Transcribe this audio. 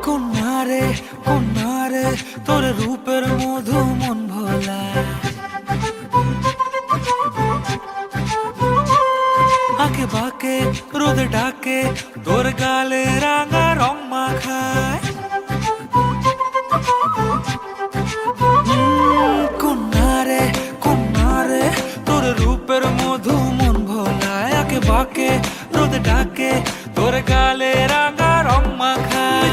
কন্যা রে তোর রূপের মধু মন ভোলা। আঁকে বাঁকে রোদ ডাকে তোর গালে রাঙা রং মাখায়। কন্যা রে তোর রূপের মধু মন ভোলায়। আঁকে বাঁকে রোদ ডাকে তোর গালে রাঙা রং মাখায়।